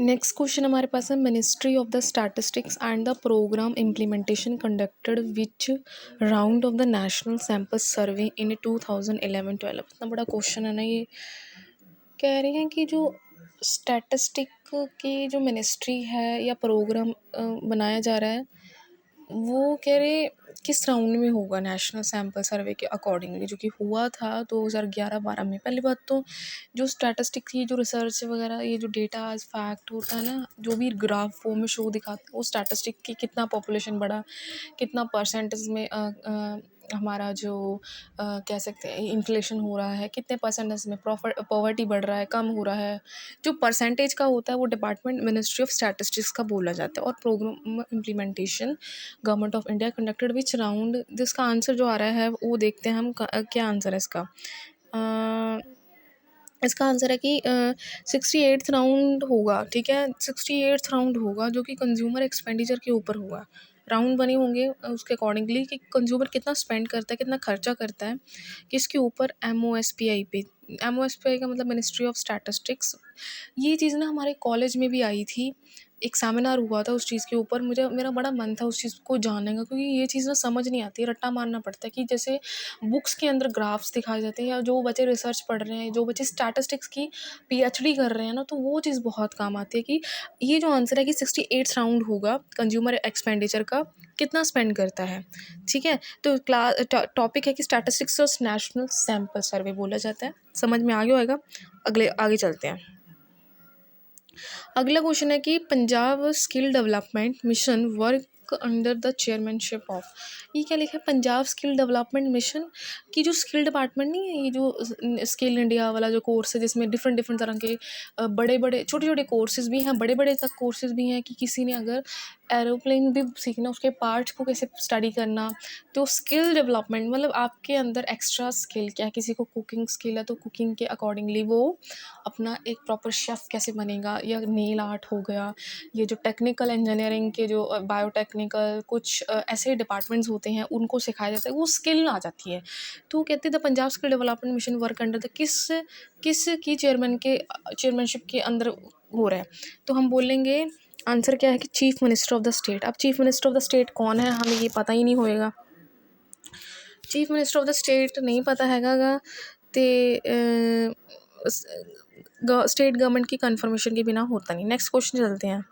Next question हमारे पास है ministry of the statistics and the programme implementation conducted which round of the national sample survey in 2011-12। इतना बड़ा question है ना ये। कह रहे हैं कि जो स्टैटिस्टिक की जो मिनिस्ट्री है या प्रोग्राम बनाया जा रहा है वो कह रहे किस राउंड में होगा नेशनल सैम्पल सर्वे के अकॉर्डिंगली, जो कि हुआ था 2011-12 में। पहली बात तो जो स्टैटिस्टिक की जो रिसर्च वगैरह ये जो डेटा फैक्ट होता है ना, जो भी ग्राफ फॉर्म में शो दिखाते हैं वो स्टैटिस्टिक की कितना पॉपुलेशन बढ़ा, कितना परसेंटेज में हमारा जो कह सकते हैं इन्फ्लेशन हो रहा है, कितने परसेंटेज में पॉवर्टी बढ़ रहा है, कम हो रहा है। जो परसेंटेज का होता है वो डिपार्टमेंट मिनिस्ट्री ऑफ स्टैटिस्टिक्स का बोला जाता है। और program implementation government of India conducted which round, जिसका आंसर जो आ रहा है वो देखते हैं हम क्या आंसर है इसका। इसका आंसर है कि 68th राउंड होगा। ठीक है, 68th राउंड होगा जो कि कंज्यूमर एक्सपेंडिचर के ऊपर होगा। राउंड बने होंगे उसके अकॉर्डिंगली कि कंज्यूमर कितना स्पेंड करता है, कितना खर्चा करता है किसके ऊपर, MOSPI पे। MOSPI का मतलब मिनिस्ट्री ऑफ स्टैटिस्टिक्स। ये चीज़ ना हमारे कॉलेज में भी आई थी, एक सेमिनार हुआ था उस चीज़ के ऊपर। मेरा बड़ा मन था उस चीज़ को जानने का, क्योंकि ये चीज़ ना समझ नहीं आती, रट्टा मारना पड़ता है कि जैसे बुक्स के अंदर ग्राफ्स दिखाए जाते हैं या जो बच्चे रिसर्च पढ़ रहे हैं, जो बच्चे स्टैटिस्टिक्स की PhD कर रहे हैं ना, तो वो चीज़ बहुत काम आती है कि ये जो आंसर है कि 68 राउंड होगा कंज्यूमर एक्सपेंडिचर का, कितना स्पेंड करता है। ठीक है, तो टॉपिक है कि स्टैटिस्टिक्स और नेशनल सैम्पल सर्वे बोला जाता है। समझ में आ गया होगा। आगे चलते हैं। अगला क्वेश्चन है कि Punjab skill development mission work under the chairmanship of. ये क्या लिखा है, पंजाब स्किल डेवलपमेंट मिशन की जो स्किल डिपार्टमेंट नहीं है, ये जो स्किल इंडिया वाला जो कोर्स है जिसमें डिफरेंट डिफरेंट तरह के बड़े बड़े छोटे छोटे कोर्सेज भी हैं, बड़े बड़े तक कोर्सेज भी हैं कि किसी ने अगर एरोप्लेन भी सीखना, उसके पार्ट्स को कैसे स्टडी करना। तो स्किल डेवलपमेंट मतलब आपके अंदर एक्स्ट्रा स्किल क्या है, किसी को कुकिंग स्किल है तो कुकिंग के अकॉर्डिंगली वो अपना एक प्रॉपर शेफ़ कैसे बनेगा, या नेल आर्ट हो गया, ये जो टेक्निकल इंजीनियरिंग के जो बायोटेक्निकल कुछ ऐसे डिपार्टमेंट्स होते हैं उनको सिखाया जाता है, वो स्किल आ जाती है। तो कहते हैं the Punjab skill development mission work under the किस की चेयरमैनशिप के अंदर हो रहा है। तो हम बोलेंगे आंसर क्या है कि chief minister of the state. अब chief minister of the state कौन है हमें ये पता ही नहीं होएगा। Chief minister of the state नहीं पता हैगा तो स्टेट गवर्नमेंट की कन्फर्मेशन के बिना होता नहीं। नेक्स्ट क्वेश्चन चलते हैं।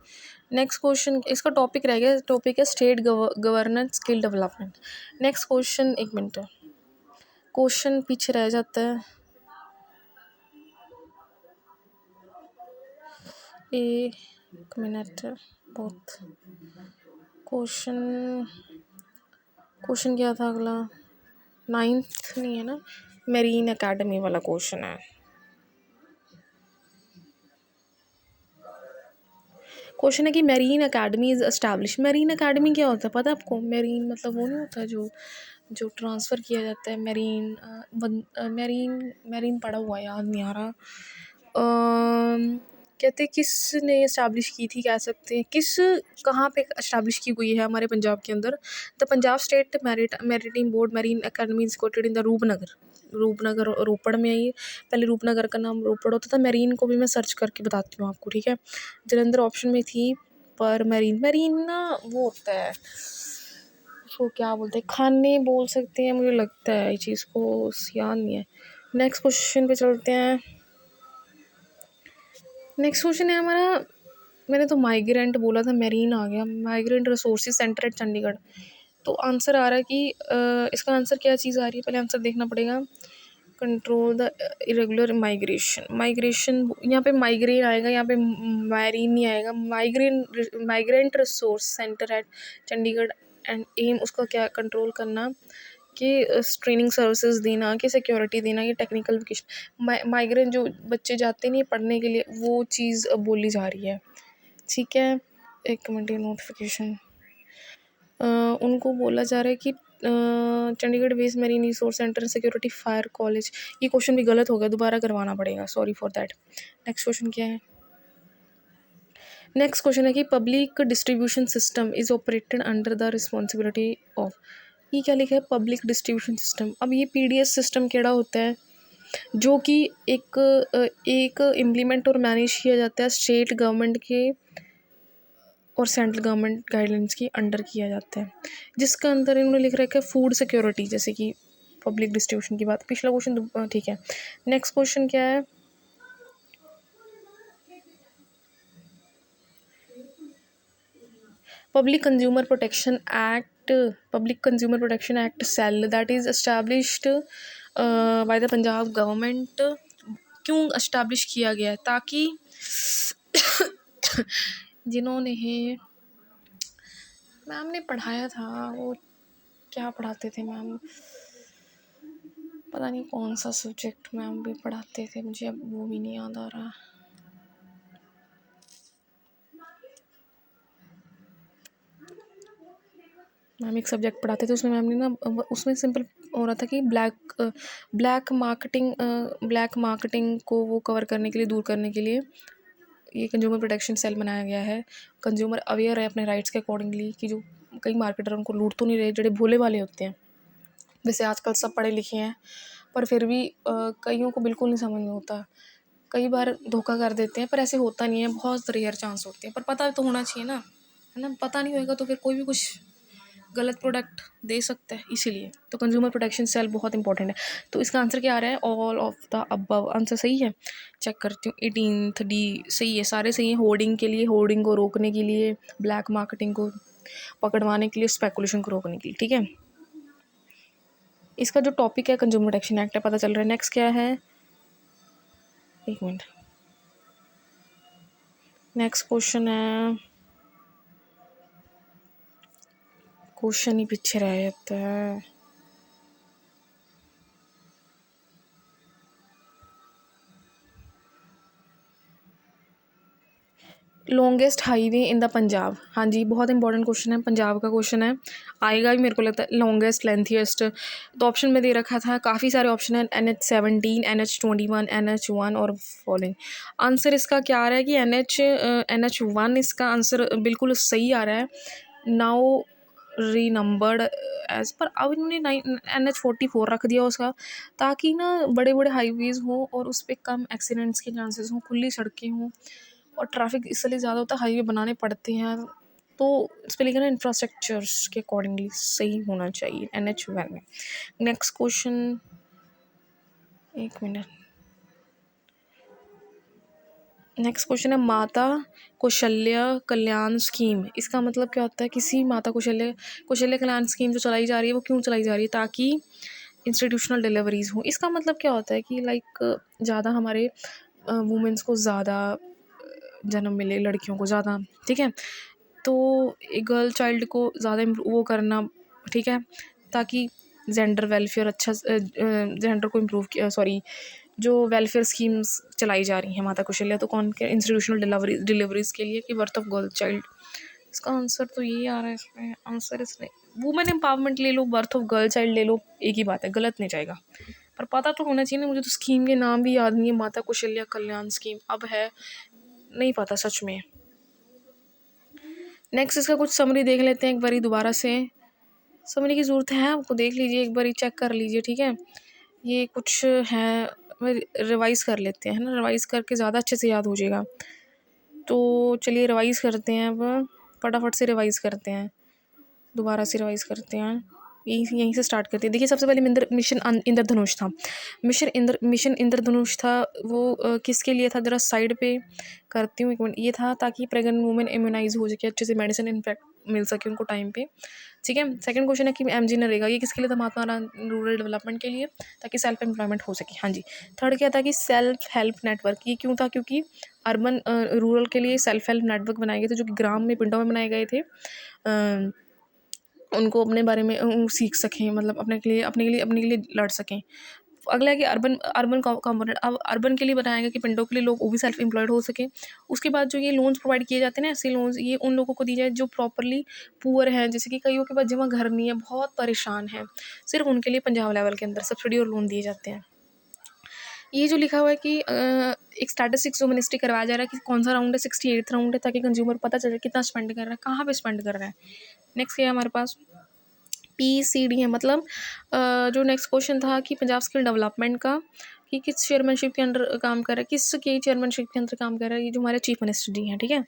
नेक्स्ट क्वेश्चन इसका टॉपिक रह गया, टॉपिक है state governance skill development. Next question, एक मिनट, क्वेश्चन पीछे रह जाता है। एक मिनट, बहुत क्वेश्चन क्या था अगला, 9th नहीं है ना, मेरीन एकेडमी वाला क्वेश्चन है। क्वेश्चन है कि marine academy is establish. Marine academy क्या होता है पता है आपको? मेरीन मतलब वो नहीं होता जो ट्रांसफ़र किया जाता है, मेरीन पढ़ा हुआ याद नहीं आ रहा। कहते किसने इस्टेब्लिश की थी, कह सकते हैं किस, कहाँ पे इस्टेब्लिश की हुई है हमारे पंजाब के अंदर। The Punjab state maritime board marine academy is coated in the Rupnagar Ropar में है ये। पहले रूपनगर का नाम रोपड़ होता था। मेरीन को भी मैं सर्च करके बताती हूँ आपको, ठीक है। जलंधर ऑप्शन में थी, पर मेरीन ना वो होता है, उसको क्या बोलते हैं, खाने बोल सकते हैं, मुझे लगता है ये चीज़ को याद नहीं है। नेक्स्ट क्वेश्चन पे चलते हैं। नेक्स्ट क्वेश्चन है हमारा, मैंने तो माइग्रेंट बोला था, मेरीन आ गया, migrant resources centre at Chandigarh. तो आंसर आ रहा है कि इसका आंसर क्या चीज़ आ रही है, पहले आंसर देखना पड़ेगा। कंट्रोल द इरेगुलर माइग्रेशन यहाँ पे माइग्रेन आएगा, यहाँ पे मैरीन नहीं आएगा। Migrant resource centre at Chandigarh and M उसका क्या, कंट्रोल करना कि ट्रेनिंग सर्विसेज देना, कि सिक्योरिटी देना, ये टेक्निकल वेकेशन। माइग्रेंट जो बच्चे जाते नहीं पढ़ने के लिए, वो चीज़ बोली जा रही है, ठीक है। एक मिनट, नोटिफिकेशन उनको बोला जा रहा है कि Chandigarh based marine resource centre security fire college. ये क्वेश्चन भी गलत हो गया, दोबारा करवाना पड़ेगा, sorry for that. Next question क्या है, नेक्स्ट क्वेश्चन है कि public distribution system is operated under the responsibility of. ये क्या लिखा है, पब्लिक डिस्ट्रीब्यूशन सिस्टम। अब ये PDS सिस्टम केड़ा होता है, जो कि एक इम्प्लीमेंट और मैनेज किया जाता है स्टेट गवर्नमेंट के और सेंट्रल गवर्नमेंट गाइडलाइंस के अंडर किया जाता है, जिसका अंदर इन्होंने लिख रखा है फूड सिक्योरिटी, जैसे कि पब्लिक डिस्ट्रीब्यूशन की बात। पिछला क्वेश्चन ठीक है। नेक्स्ट क्वेश्चन क्या है, Public Consumer Protection Act, Public Consumer Protection Act cell that is established by the Punjab government क्यों एस्टैब्लिश किया गया है, ताकि जिन्होंने मैम ने पढ़ाया था, वो क्या पढ़ाते थे मैम, पता नहीं कौन सा सब्जेक्ट मैम भी पढ़ाते थे, मुझे अब वो भी नहीं याद आ रहा। मैम एक सब्जेक्ट पढ़ाते थे, उसमें मैम ने ना उसमें सिंपल हो रहा था कि ब्लैक मार्केटिंग को वो कवर करने के लिए, दूर करने के लिए ये कंज्यूमर प्रोटेक्शन सेल बनाया गया है। कंज्यूमर अवेयर है अपने राइट्स के अकॉर्डिंगली, कि जो कई मार्केटर उनको लूट तो नहीं रहे, जड़े भोले वाले होते हैं। वैसे आजकल सब पढ़े लिखे हैं, पर फिर भी कईयों को बिल्कुल नहीं समझ में होता, कई बार धोखा कर देते हैं, पर ऐसे होता नहीं है, बहुत रेयर चांस होते हैं, पर पता तो होना चाहिए ना, है ना। पता नहीं होएगा तो फिर कोई भी कुछ गलत प्रोडक्ट दे सकता है, इसीलिए तो कंज्यूमर प्रोटेक्शन सेल बहुत इंपॉर्टेंट है। तो इसका आंसर क्या आ रहा है, all of the above answer सही है। चेक करती हूँ, 18th डी सही है, सारे सही है। होर्डिंग के लिए, होर्डिंग को रोकने के लिए, ब्लैक मार्केटिंग को पकड़वाने के लिए, स्पेकुलेशन को रोकने के लिए, ठीक है। इसका जो टॉपिक है कंज्यूमर प्रोटेक्शन एक्ट है, पता चल रहा है। नेक्स्ट क्या है, एक मिनट, नेक्स्ट क्वेश्चन है, क्वेश्चन ही पीछे रह जाता है। Longest highway in the Punjab, हाँ जी, बहुत इंपॉर्टेंट क्वेश्चन है, पंजाब का क्वेश्चन है, आएगा भी मेरे को लगता है। लॉन्गेस्ट, लेंथीएस्ट, तो ऑप्शन में दे रखा था, काफ़ी सारे ऑप्शन है, NH17, NH21, NH1 और फॉलोइंग। आंसर इसका क्या आ रहा है कि NH1 इसका आंसर बिल्कुल सही आ रहा है। नाउ री नंबर्ड एज पर, अब इन्होंने NH44 रख दिया उसका, ताकि ना बड़े बड़े हाईवेज़ हों और उस पर कम एक्सीडेंट्स के चांसेस हों, खुली सड़कें हों, और ट्रैफिक इसलिए ज़्यादा होता है, हाईवे बनाने पड़ते हैं, तो इस पर लिखा ना इंफ्रास्ट्रक्चर्स के अकॉर्डिंगली सही होना चाहिए NH1 में। नेक्स्ट क्वेश्चन, एक मिनट, नेक्स्ट क्वेश्चन है माता कौशल्या कल्याण स्कीम, इसका मतलब क्या होता है, किसी माता कौशल्या कल्याण स्कीम जो चलाई जा रही है, वो क्यों चलाई जा रही है, ताकि इंस्टीट्यूशनल डिलीवरीज़ हो। इसका मतलब क्या होता है कि लाइक ज़्यादा हमारे वुमेंस को ज़्यादा जन्म मिले, लड़कियों को ज़्यादा, ठीक है, तो एक गर्ल चाइल्ड को ज़्यादा वो करना, ठीक है, ताकि जेंडर वेलफेयर अच्छा, जेंडर को इम्प्रूव किया, सॉरी, जो वेलफेयर स्कीम्स चलाई जा रही हैं माता कौशल्या, तो कौन के इंस्टीट्यूशनल डिलीवरीज़ के लिए, कि बर्थ ऑफ गर्ल चाइल्ड। इसका आंसर तो यही आ रहा है इसमें, आंसर इसमें वुमेन एम्पावरमेंट ले लो, बर्थ ऑफ गर्ल चाइल्ड ले लो, एक ही बात है, गलत नहीं जाएगा, पर पता तो होना चाहिए ना। मुझे तो स्कीम के नाम भी याद नहीं है, माता कौशल्या कल्याण स्कीम अब है, नहीं पता सच में। नेक्स्ट इसका कुछ समरी देख लेते हैं एक बारी दोबारा से, समरी की ज़रूरत है आपको, देख लीजिए एक बारी, चेक कर लीजिए, ठीक है। ये कुछ है, रिवाइज़ कर लेते हैं, है ना, रिवाइज़ करके ज़्यादा अच्छे से याद हो जाएगा। तो चलिए रिवाइज़ करते हैं, अब फटाफट से रिवाइज़ करते हैं, दोबारा से रिवाइज़ करते हैं, यहीं से स्टार्ट करते हैं। देखिए सबसे पहले मिशन इंद्रधनुष था, मिशन इंद्रधनुष था, वो किसके लिए था, ज़रा साइड पे करती हूँ, एक मिनट, ये था ताकि प्रेग्नेंट वुमेन इम्यूनाइज हो सके, अच्छे से मेडिसिन इनफैक्ट मिल सके उनको टाइम पे, ठीक है। सेकंड क्वेश्चन है कि MG नरेगा, ये किसके लिए था, महात्मा रूरल डेवलपमेंट के लिए, ताकि सेल्फ एम्प्लॉयमेंट हो सके, हाँ जी। थर्ड क्या था कि सेल्फ हेल्प नेटवर्क, ये क्यों था, क्योंकि अर्बन रूरल के लिए सेल्फ हेल्प नेटवर्क बनाए गए थे, जो कि ग्राम में, पिंडों में बनाए गए थे, उनको अपने बारे में सीख सकें, मतलब अपने के लिए लड़ सकें। अगला है कि अर्बन कंपोनेंट, अब अर्बन के लिए बनाया गया कि पिंडों के लिए लोग वो भी सेल्फ एम्प्लॉयड हो सकें। उसके बाद जो ये लोन्स प्रोवाइड किए जाते हैं ना, ऐसे लोन्स, ये उन लोगों को दी जाए जो प्रॉपरली पुअर हैं, जैसे कि कईयों के पास जमा घर नहीं है, बहुत परेशान है, सिर्फ उनके लिए पंजाब लेवल के अंदर सब्सिडी और लोन दिए जाते हैं। ये जो लिखा हुआ है कि एक स्टैटिस्टिक्स जो मिनिस्ट्री करवाया जा रहा है कि कौन सा राउंड है, 68th राउंड है, ताकि कंज्यूमर पता चले कितना स्पेंड कर रहा है, कहाँ पे स्पेंड कर रहा है। नेक्स्ट क्या है हमारे पास, PCD है, मतलब जो नेक्स्ट क्वेश्चन था कि पंजाब स्किल डेवलपमेंट का कि किस चेयरमैनशिप के अंडर काम कर रहा है, किसकी चेयरमैनशिप के अंदर काम कर रहा है, ये जो हमारे चीफ मिनिस्टर जी हैं, ठीक है।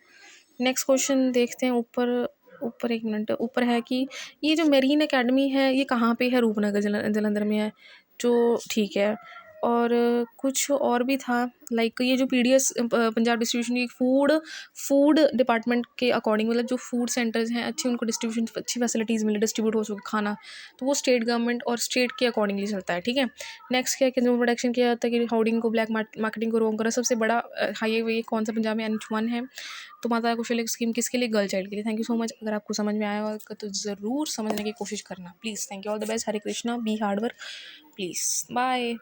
नेक्स्ट क्वेश्चन देखते हैं ऊपर। ऊपर एक मिनट, ऊपर है कि ये जो मेरीन एकेडमी है ये कहाँ पे है, रूपनगर जलंधर में है, जो ठीक है। और कुछ और भी था, लाइक ये जो पीडीएस पंजाब डिस्ट्रीब्यूशन की फूड फूड डिपार्टमेंट के अकॉर्डिंग, मतलब जो फूड सेंटर्स हैं अच्छी, उनको डिस्ट्रीब्यूशन अच्छी फैसिलिटीज़ मिले, डिस्ट्रीब्यूट हो सके खाना, तो वो स्टेट गवर्नमेंट और स्टेट के अकॉर्डिंगली चलता है, ठीक है। नेक्स्ट क्या है, कंज्यूमर प्रोटेक्शन किया जाता है कि हाउडिंग को, ब्लैक मार्केटिंग को रोक करा। सबसे बड़ा हाईवे कौन सा पंजाब में, NH1 है। तो माता कौशल्या स्कीम किसके लिए, गर्ल चाइल्ड के लिए। Thank you so much. अगर आपको समझ में आया होगा तो ज़रूर समझने की कोशिश करना please. Thank you, all the best, Hare Krishna, be hard work please, bye.